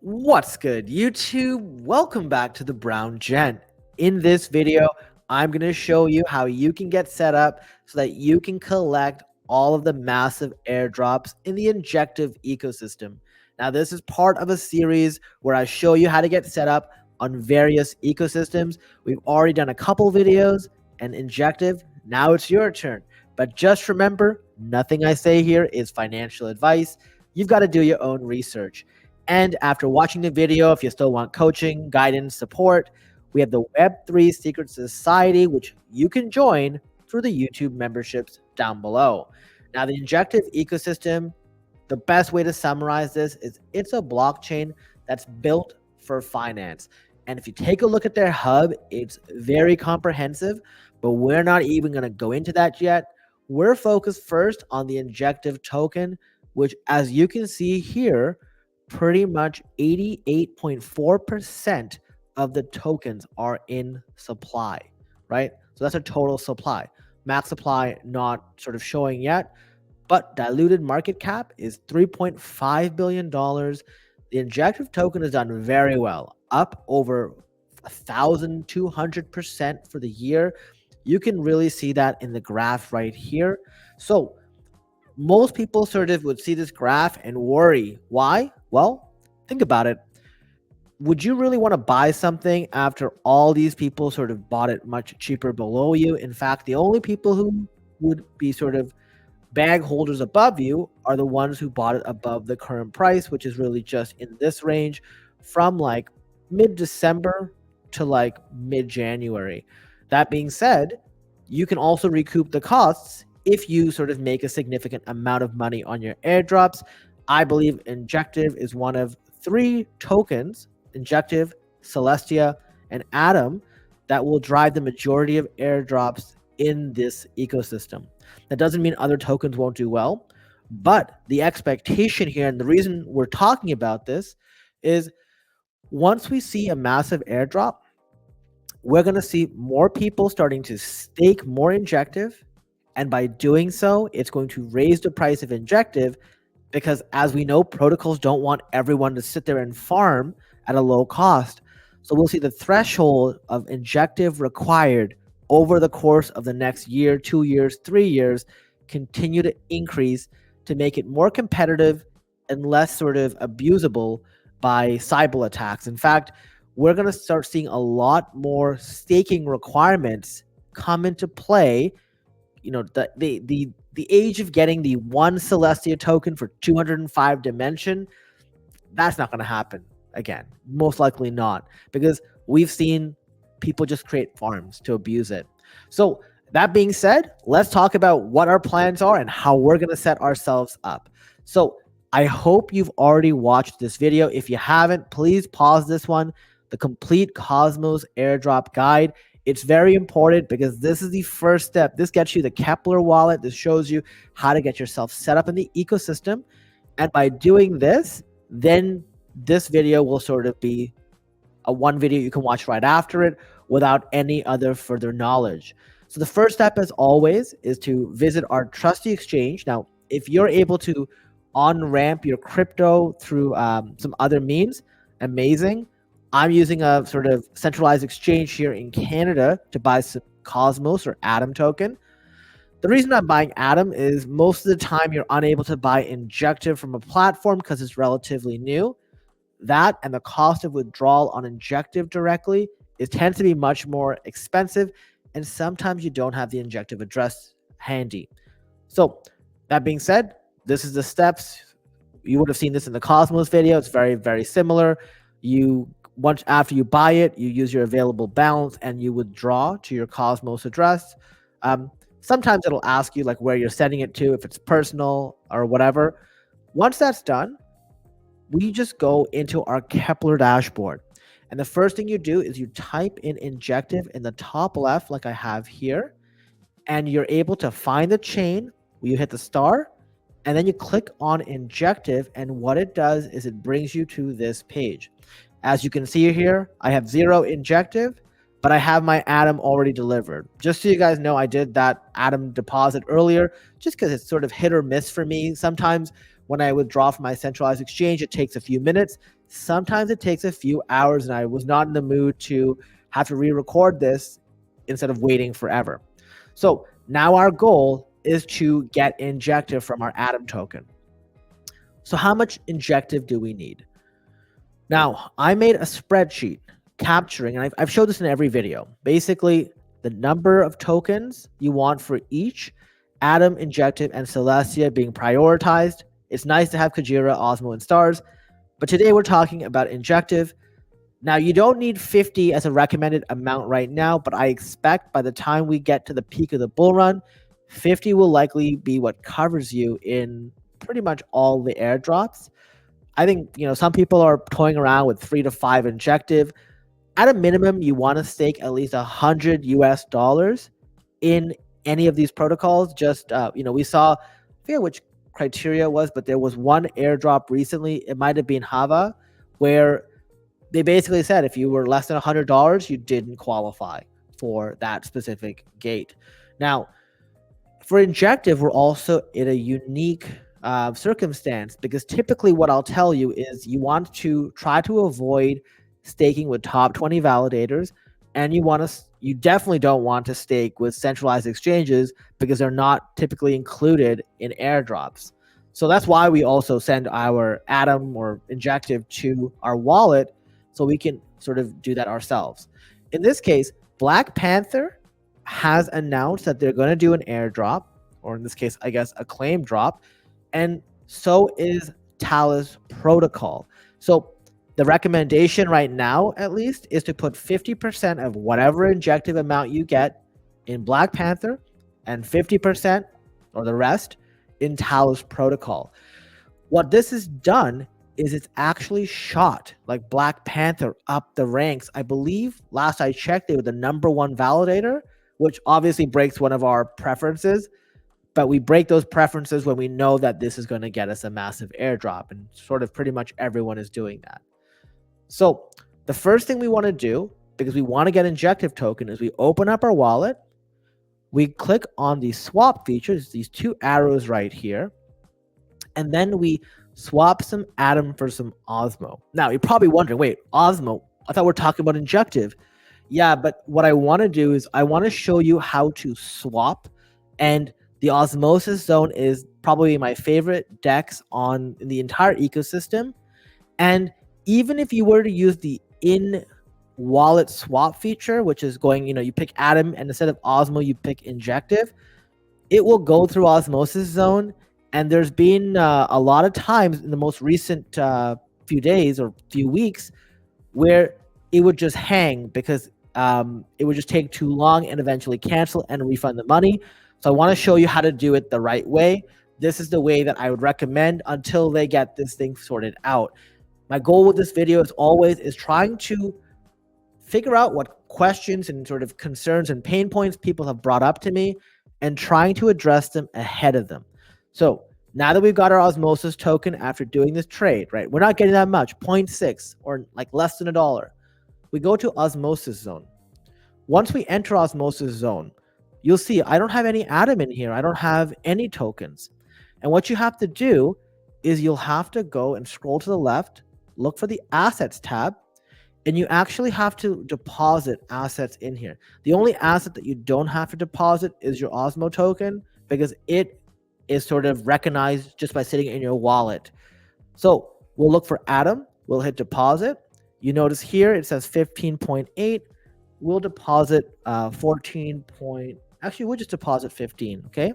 What's good, YouTube? Welcome back to the Brown Gent. In this video, I'm going to show you how you can get set up so that you can collect all of the massive airdrops in the Injective ecosystem. Now, this is part of a series where I show you how to get set up on various ecosystems. We've already done a couple videos and Injective. Now it's your turn. But just remember, nothing I say here is financial advice. You've got to do your own research. And after watching the video, if you still want coaching, guidance, support, we have the Web3 Secret Society, which you can join through the YouTube memberships down below. Now, the Injective ecosystem, the best way to summarize this is it's a blockchain that's built for finance. And if you take a look at their hub, it's very comprehensive, but we're not even going to go into that yet. We're focused first on the Injective token, which, as you can see here, pretty much 88.4% of the tokens are in supply, right? So that's a total supply. Max supply not sort of showing yet, but diluted market cap is $3.5 billion. The Injective token has done very well, up over 1,200% for the year. You can really see that in the graph right here. So most people sort of would see this graph and worry. Why? Well, think about it. Would you really want to buy something after all these people sort of bought it much cheaper below you? In fact, the only people who would be sort of bag holders above you are the ones who bought it above the current price, which is really just in this range from like mid-December to like mid-January. That being said, you can also recoup the costs if you sort of make a significant amount of money on your airdrops. I believe Injective is one of 3 tokens, Injective, Celestia, and Atom, that will drive the majority of airdrops in this ecosystem. That doesn't mean other tokens won't do well, but the expectation here, and the reason we're talking about this, is once we see a massive airdrop, we're going to see more people starting to stake more Injective. And by doing so, it's going to raise the price of Injective because, as we know, protocols don't want everyone to sit there and farm at a low cost. So we'll see the threshold of Injective required over the course of the next year, 2 years, 3 years, continue to increase to make it more competitive and less sort of abusable by cyber attacks. In fact, we're going to start seeing a lot more staking requirements come into play. You know, the age of getting the 1 Celestia token for 205 dimension, that's not going to happen again. Most likely not, because we've seen people just create farms to abuse it. So that being said, let's talk about what our plans are and how we're going to set ourselves up. So I hope you've already watched this video. If you haven't, please pause this one. The complete Cosmos airdrop guide. It's very important because this is the first step. This gets you the Kepler wallet. This shows you how to get yourself set up in the ecosystem. And by doing this, then this video will sort of be a one video you can watch right after it without any other further knowledge. So the first step, as always, is to visit our trusty exchange. Now, if you're able to on-ramp your crypto through some other means, amazing. I'm using a sort of centralized exchange here in Canada to buy some Cosmos or Atom token. The reason I'm buying Atom is most of the time you're unable to buy Injective from a platform because it's relatively new. That and the cost of withdrawal on Injective directly, it tends to be much more expensive, and sometimes you don't have the Injective address handy. So that being said, this is the steps. You would have seen this in the Cosmos video. It's very, very similar. Once after you buy it, you use your available balance and you withdraw to your Cosmos address. Sometimes it'll ask you like where you're sending it to, if it's personal or whatever. Once that's done, we just go into our Kepler dashboard. And the first thing you do is you type in Injective in the top left, like I have here, and you're able to find the chain. You hit the star, and then you click on Injective, and what it does is it brings you to this page. As you can see here, I have 0 Injective, but I have my Atom already delivered. Just so you guys know, I did that Atom deposit earlier just because it's sort of hit or miss for me. Sometimes when I withdraw from my centralized exchange, it takes a few minutes. Sometimes it takes a few hours, and I was not in the mood to have to re-record this instead of waiting forever. So now our goal is to get Injective from our Atom token. So how much Injective do we need? Now, I made a spreadsheet capturing, and I've showed this in every video, basically the number of tokens you want for each Atom, Injective, and Celestia being prioritized. It's nice to have Kujira, Osmo, and Stars, but today we're talking about Injective. Now, you don't need 50 as a recommended amount right now, but I expect by the time we get to the peak of the bull run, 50 will likely be what covers you in pretty much all the airdrops. I think, some people are toying around with 3 to 5 Injective. At a minimum, you want to stake at least $100 in any of these protocols. Just, we saw, I forget which criteria was, but there was one airdrop recently. It might have been Hava, where they basically said if you were less than $100, you didn't qualify for that specific gate. Now, for Injective, we're also in a unique circumstance, because typically what I'll tell you is you want to try to avoid staking with top 20 validators, and you definitely don't want to stake with centralized exchanges because they're not typically included in airdrops. So that's why we also send our Atom or Injective to our wallet, so we can sort of do that ourselves. In this case, Black Panther has announced that they're going to do an airdrop, or in this case, I guess a claim drop, and so is Talis Protocol. So the recommendation right now, at least, is to put 50% of whatever Injective amount you get in Black Panther and 50% or the rest in Talis Protocol. What this has done is it's actually shot like Black Panther up the ranks. I believe last I checked, they were the #1 validator, which obviously breaks one of our preferences, but we break those preferences when we know that this is going to get us a massive airdrop, and sort of pretty much everyone is doing that. So the first thing we want to do, because we want to get Injective token, is we open up our wallet, we click on the swap features, these 2 arrows right here, and then we swap some Atom for some Osmo. Now, you're probably wondering, wait, Osmo? I thought we're talking about Injective. Yeah, but what I want to do is I want to show you how to swap, and the Osmosis Zone is probably my favorite DEX in the entire ecosystem. And even if you were to use the in-wallet swap feature, which is going, you pick Atom, and instead of Osmo, you pick Injective, it will go through Osmosis Zone. And there's been a lot of times in the most recent few days or few weeks where it would just hang because it would just take too long and eventually cancel and refund the money. So I want to show you how to do it the right way. This is the way that I would recommend until they get this thing sorted out. My goal with this video, as always, is trying to figure out what questions and sort of concerns and pain points people have brought up to me and trying to address them ahead of them. So now that we've got our Osmosis token after doing this trade, right? We're not getting that much, 0.6 or like less than $1. We go to Osmosis Zone. Once we enter Osmosis Zone, you'll see I don't have any Atom in here. I don't have any tokens. And what you have to do is you'll have to go and scroll to the left, look for the Assets tab, and you actually have to deposit assets in here. The only asset that you don't have to deposit is your Osmo token, because it is sort of recognized just by sitting in your wallet. So we'll look for Atom. We'll hit deposit. You notice here it says 15.8. We'll deposit 14. Actually, we'll just deposit 15. Okay.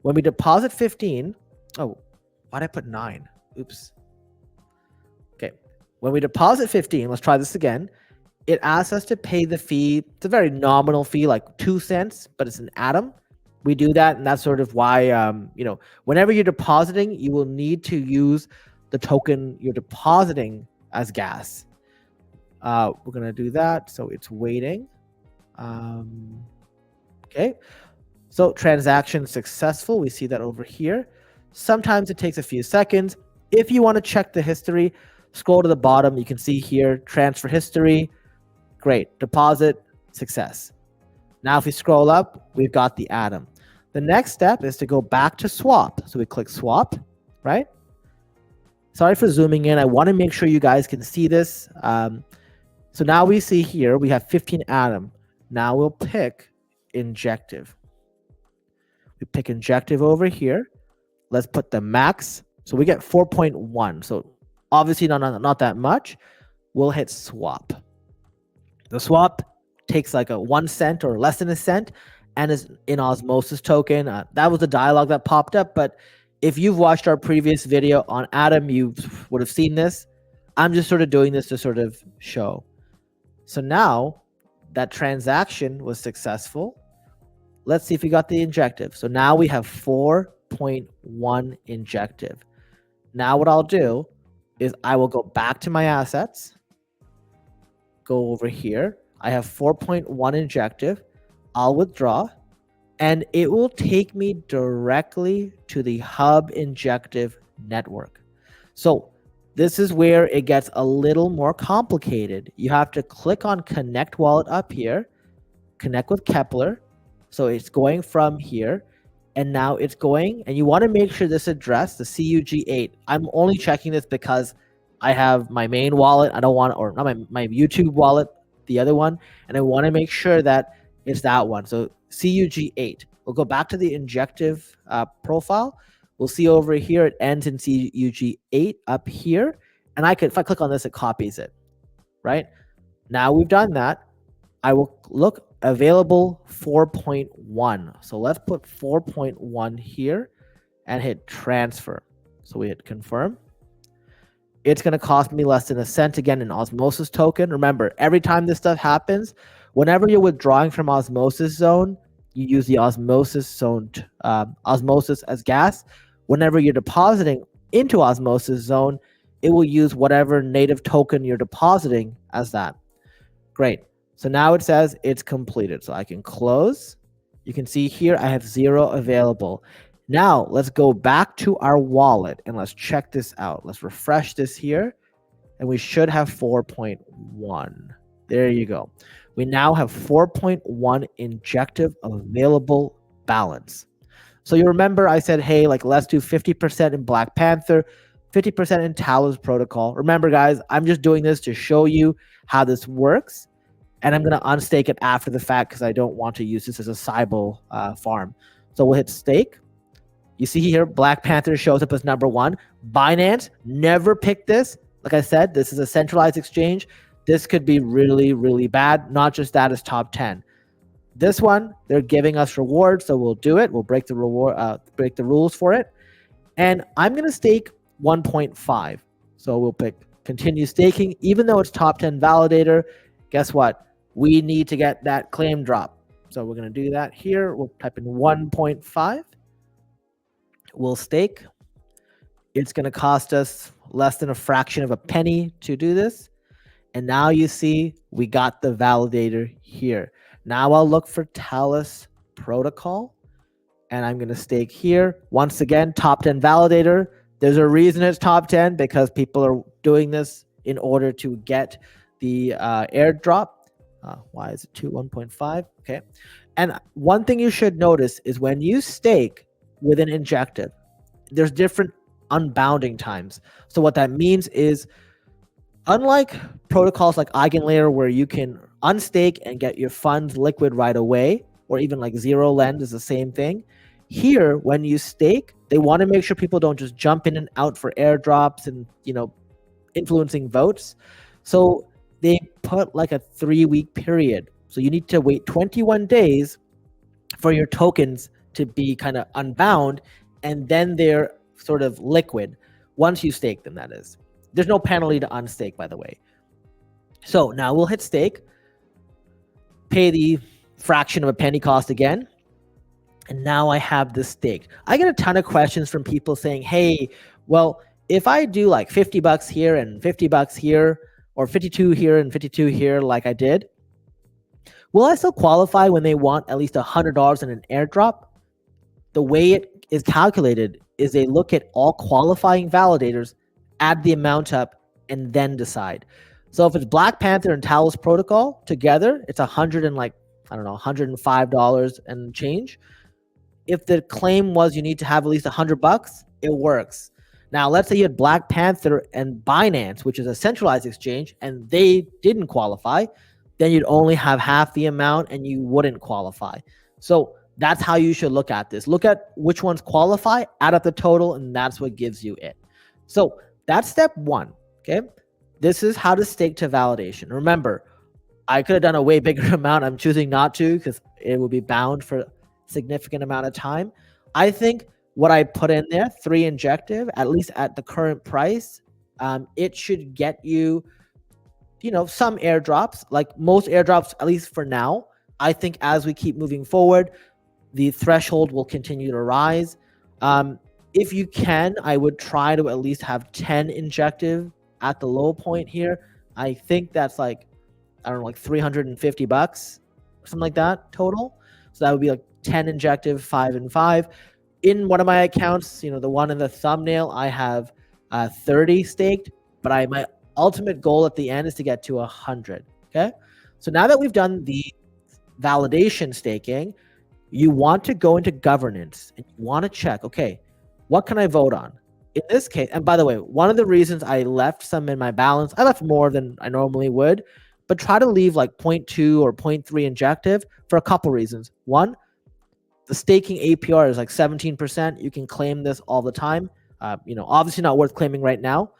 When we deposit 15, oh, why did I put 9? Oops. Okay. When we deposit 15, let's try this again. It asks us to pay the fee. It's a very nominal fee, like 2 cents, but it's an Atom. We do that, and that's sort of why, whenever you're depositing, you will need to use the token you're depositing as gas. We're going to do that, so it's waiting. Okay, so transaction successful. We see that over here. Sometimes it takes a few seconds. If you want to check the history, scroll to the bottom. You can see here, transfer history. Great, deposit, success. Now, if we scroll up, we've got the Atom. The next step is to go back to swap. So we click swap, right? Sorry for zooming in. I want to make sure you guys can see this. So now we see here, we have 15 atom. Now we'll pick Injective. We pick Injective over here. Let's put the max. So we get 4.1. So obviously not that much. We'll hit swap. The swap takes like a 1 cent or less than a cent and is in osmosis token. That was the dialogue that popped up. But if you've watched our previous video on Atom, you would have seen this. I'm just sort of doing this to sort of show. So now that transaction was successful. Let's see if we got the injective. So now we have 4.1 injective. Now what I'll do is I will go back to my assets, go over here. I have 4.1 injective. I'll withdraw, and it will take me directly to the Hub Injective network. So this is where it gets a little more complicated. You have to click on Connect Wallet up here, connect with Kepler. So it's going from here, and now it's going, and you want to make sure this address, the CUG8, I'm only checking this because I have my main wallet. I don't want, or not my YouTube wallet, the other one, and I want to make sure that it's that one. So CUG8. We'll go back to the Injective profile. We'll see over here, it ends in CUG8 up here. And if I click on this, it copies it, right? Now we've done that. I will look available 4.1. So let's put 4.1 here and hit transfer. So we hit confirm. It's going to cost me less than a cent again in osmosis token. Remember, every time this stuff happens, whenever you're withdrawing from osmosis zone, you use the osmosis zone, osmosis as gas. Whenever you're depositing into osmosis zone, it will use whatever native token you're depositing as that. Great. So now it says it's completed. So I can close. You can see here I have 0 available. Now let's go back to our wallet and let's check this out. Let's refresh this here, and we should have 4.1. There you go. We now have 4.1 injective available balance. So you remember I said, hey, like let's do 50% in Black Panther, 50% in Talos protocol. Remember guys, I'm just doing this to show you how this works. And I'm going to unstake it after the fact because I don't want to use this as a Cybele farm. So we'll hit stake. You see here, Black Panther shows up as number 1. Binance never picked this. Like I said, this is a centralized exchange. This could be really, really bad. Not just that, it's top 10. This one, they're giving us rewards, so we'll do it. We'll break the break the rules for it. And I'm going to stake 1.5. So we'll pick continue staking. Even though it's top 10 validator, guess what? We need to get that claim drop. So we're going to do that here. We'll type in 1.5. We'll stake. It's going to cost us less than a fraction of a penny to do this. And now you see we got the validator here. Now I'll look for Talos protocol, and I'm going to stake here. Once again, top 10 validator. There's a reason it's top 10 because people are doing this in order to get the airdrop. Why is it 1.5? Okay. And one thing you should notice is when you stake with an Injective, there's different unbounding times. So what that means is, unlike protocols like EigenLayer where you can unstake and get your funds liquid right away, or even like Zero Lend is the same thing. Here, when you stake, they want to make sure people don't just jump in and out for airdrops and, influencing votes. So they put like a 3-week period. So you need to wait 21 days for your tokens to be kind of unbound, and then they're sort of liquid once you stake them, that is. There's no penalty to unstake, by the way. So now we'll hit stake, pay the fraction of a penny cost again, and now I have this staked. I get a ton of questions from people saying, hey, well, if I do like $50 here and $50 here, or 52 here and 52 here like I did, will I still qualify when they want at least $100 in an airdrop? The way it is calculated is they look at all qualifying validators, add the amount up, and then decide. So if it's Black Panther and Talos protocol together, it's $105 and change. If the claim was you need to have at least $100, it works. Now, let's say you had Black Panther and Binance, which is a centralized exchange, and they didn't qualify, then you'd only have half the amount and you wouldn't qualify. So that's how you should look at this. Look at which ones qualify, add up the total, and that's what gives you it. So that's step one, okay? This is how to stake to validation. Remember, I could have done a way bigger amount. I'm choosing not to because it would be bound for a significant amount of time. I think what I put in there, 3 Injective, at least at the current price, it should get you, some airdrops. Like most airdrops, at least for now. I think as we keep moving forward, the threshold will continue to rise. If you can, I would try to at least have 10 Injective at the low point here. I think that's like, I don't know, like $350, something like that total. So that would be like 10 Injective, 5 and 5. In one of my accounts, the one in the thumbnail, I have 30 staked, but my ultimate goal at the end is to get to 100. Okay. So now that we've done the validation staking, you want to go into governance and you want to check, okay, what can I vote on? In this case, and by the way, one of the reasons I left some in my balance, I left more than I normally would, but try to leave like 0.2 or 0.3 Injective for a couple reasons. One, the staking APR is like 17%. You can claim this all the time. Obviously not worth claiming right now.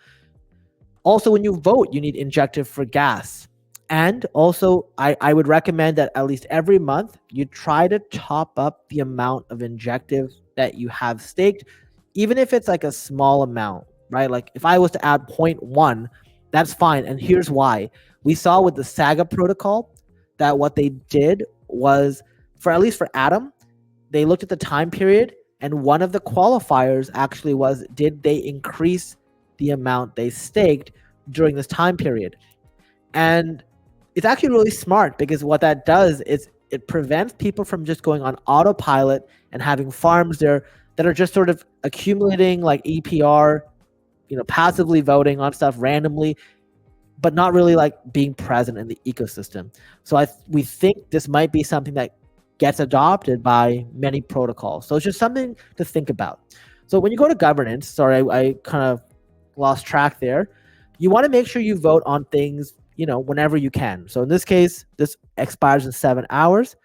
Also, when you vote, you need Injective for gas. And also, I would recommend that at least every month, you try to top up the amount of Injective that you have staked, even if it's like a small amount, right? Like if I was to add 0.1, that's fine. And here's why. We saw with the Saga protocol that what they did was, at least for Atom, they looked at the time period, and one of the qualifiers actually was, did they increase the amount they staked during this time period? And it's actually really smart, because what that does is it prevents people from just going on autopilot and having farms there that are just sort of accumulating like APR, passively voting on stuff randomly, but not really like being present in the ecosystem. So we think this might be something that gets adopted by many protocols. So it's just something to think about. So when you go to governance, sorry, I kind of lost track there. You want to make sure you vote on things, whenever you can. So in this case, this expires in 7 hours.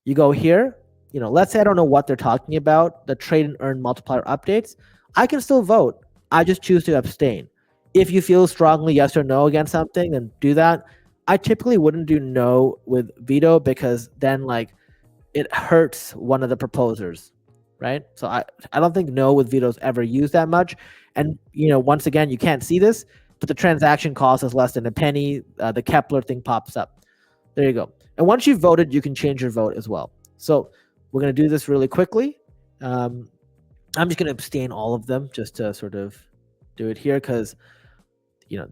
You go here, let's say I don't know what they're talking about, the trade and earn multiplier updates. I can still vote. I just choose to abstain. If you feel strongly yes or no against something, then do that. I typically wouldn't do no with veto, because then like it hurts one of the proposers, right? So I don't think no with vetoes ever used that much. And, once again, you can't see this, but the transaction cost is less than a penny. The Kepler thing pops up. There you go. And once you've voted, you can change your vote as well. So we're going to do this really quickly. I'm just going to abstain all of them just to sort of do it here, because,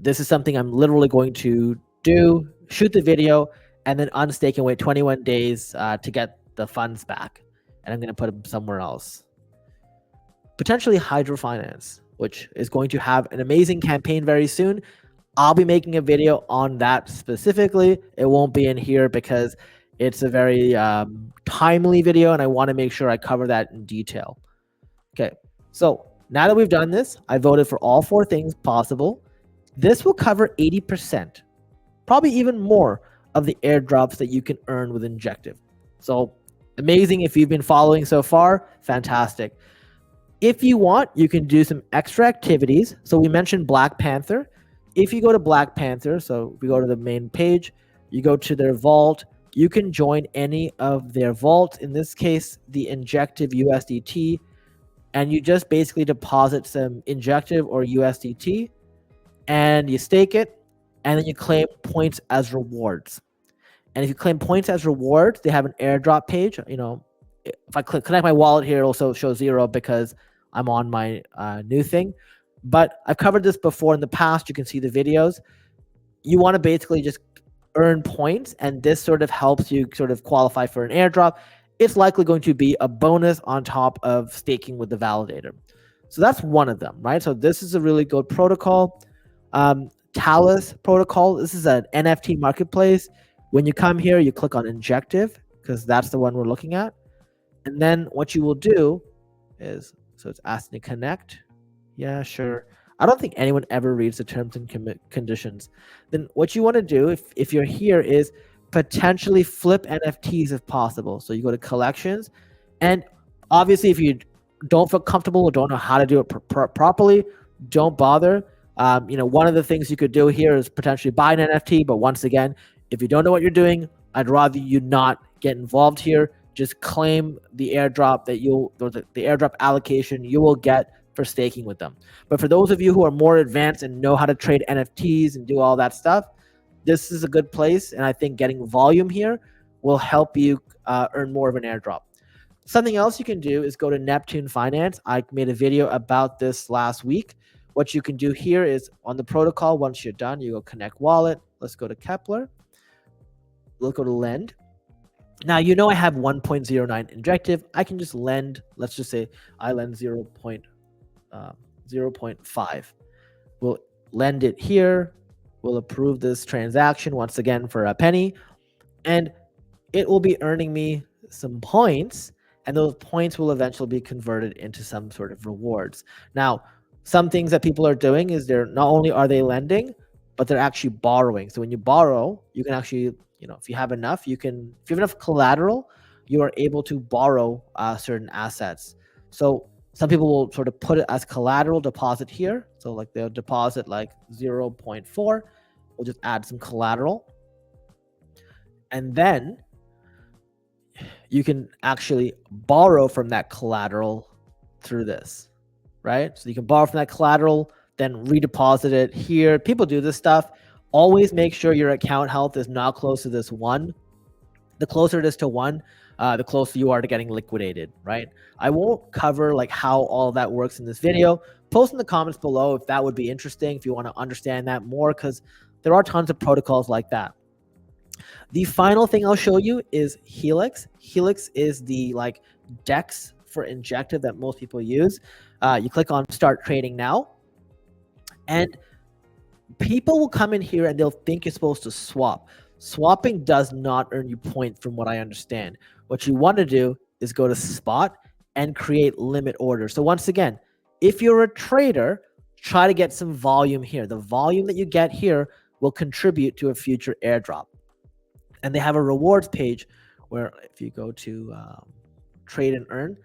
this is something I'm literally going to do, shoot the video, and then unstake and wait 21 days to get the funds back. And I'm going to put them somewhere else. Potentially Hydro Finance, which is going to have an amazing campaign very soon. I'll be making a video on that specifically. It won't be in here because it's a very timely video, and I want to make sure I cover that in detail. Okay, so now that we've done this, I voted for all 4 things possible. This will cover 80%, probably even more, of the airdrops that you can earn with Injective. So amazing. If you've been following so far, fantastic. If you want, you can do some extra activities. So we mentioned Black Panther. If you go to Black Panther, so we go to the main page, you go to their vault, you can join any of their vaults. In this case, the Injective USDT, and you just basically deposit some Injective or USDT, and you stake it, and then you claim points as rewards. And if you claim points as rewards, they have an airdrop page. If I connect my wallet here, it also shows 0 because I'm on my new thing. But I've covered this before in the past. You can see the videos. You want to basically just earn points, and this sort of helps you sort of qualify for an airdrop. It's likely going to be a bonus on top of staking with the validator. So that's one of them, right? So this is a really good protocol. Talus protocol. This is an NFT marketplace. When you come here, you click on Injective, because that's the one we're looking at. And then what you will do is, so it's asking to connect Yeah, sure. I don't think anyone ever reads the terms and conditions. Then what you want to do if you're here is potentially flip NFTs if possible. So you go to collections, and obviously if you don't feel comfortable or don't know how to do it properly, don't bother. One of the things you could do here is potentially buy an NFT. But once again, if you don't know what you're doing, I'd rather you not get involved here. Just claim the airdrop the airdrop allocation you will get for staking with them. But for those of you who are more advanced and know how to trade NFTs and do all that stuff, this is a good place. And I think getting volume here will help you earn more of an airdrop. Something else you can do is go to Neptune Finance. I made a video about this last week. What you can do here is on the protocol, once you're done, you go connect wallet. Let's go to Kepler. Let's go to lend. Now, I have 1.09 Injective. I can just lend, let's just say I lend 0.5. We'll lend it here. We'll approve this transaction once again for a penny. And it will be earning me some points. And those points will eventually be converted into some sort of rewards. Now, some things that people are doing is they're not only are they lending, but they're actually borrowing. So when you borrow, you can actually, if you have enough, if you have enough collateral, you are able to borrow certain assets. So some people will sort of put it as collateral deposit here. So like they'll deposit like 0.4. We'll just add some collateral. And then you can actually borrow from that collateral through this, right? So you can borrow from that collateral, then redeposit it here. People do this stuff. Always make sure your account health is not close to this 1. The closer it is to 1, the closer you are to getting liquidated, right? I won't cover like how all that works in this video. Post in the comments below if that would be interesting, if you want to understand that more, because there are tons of protocols like that. The final thing I'll show you is Helix. Helix is the DEX for Injective that most people use. You click on start trading now, and people will come in here and they'll think you're supposed to swap. Swapping does not earn you points from what I understand. What you want to do is go to spot and create limit orders. So once again, if you're a trader, try to get some volume here. The volume that you get here will contribute to a future airdrop. And they have a rewards page where if you go to trade and earn,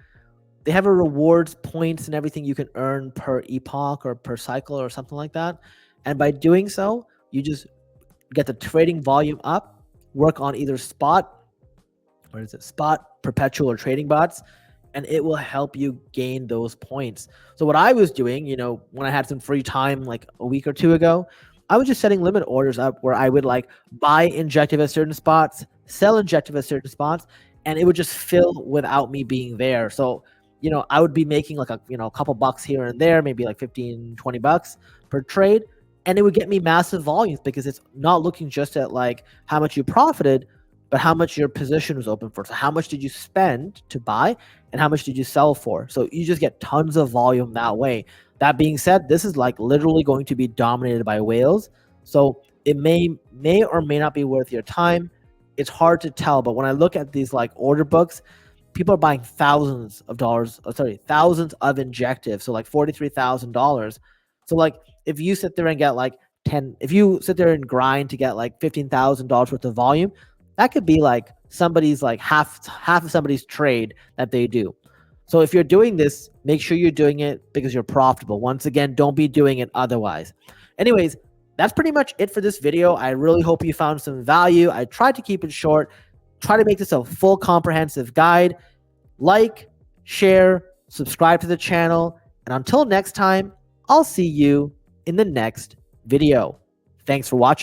they have a rewards points and everything you can earn per epoch or per cycle or something like that. And by doing so, you just get the trading volume up, work on either spot, perpetual, or trading bots, and it will help you gain those points. So what I was doing, when I had some free time like a week or 2 ago, I was just setting limit orders up where I would buy Injective at certain spots, sell Injective at certain spots, and it would just fill without me being there. So, I would be making a couple bucks here and there, maybe like 15, 20 bucks per trade. And it would get me massive volumes because it's not looking just at how much you profited, but how much your position was open for. So how much did you spend to buy and how much did you sell for? So you just get tons of volume that way. That being said, this is literally going to be dominated by whales. So it may or may not be worth your time. It's hard to tell. But when I look at these order books, people are buying thousands of Injective. So $43,000. So if you sit there and get if you sit there and grind to get $15,000 worth of volume, that could be somebody's half of somebody's trade that they do. So if you're doing this, make sure you're doing it because you're profitable. Once again, don't be doing it otherwise. Anyways, that's pretty much it for this video. I really hope you found some value. I tried to keep it short, try to make this a full comprehensive guide. Like, share, subscribe to the channel, and until next time, I'll see you in the next video. Thanks for watching.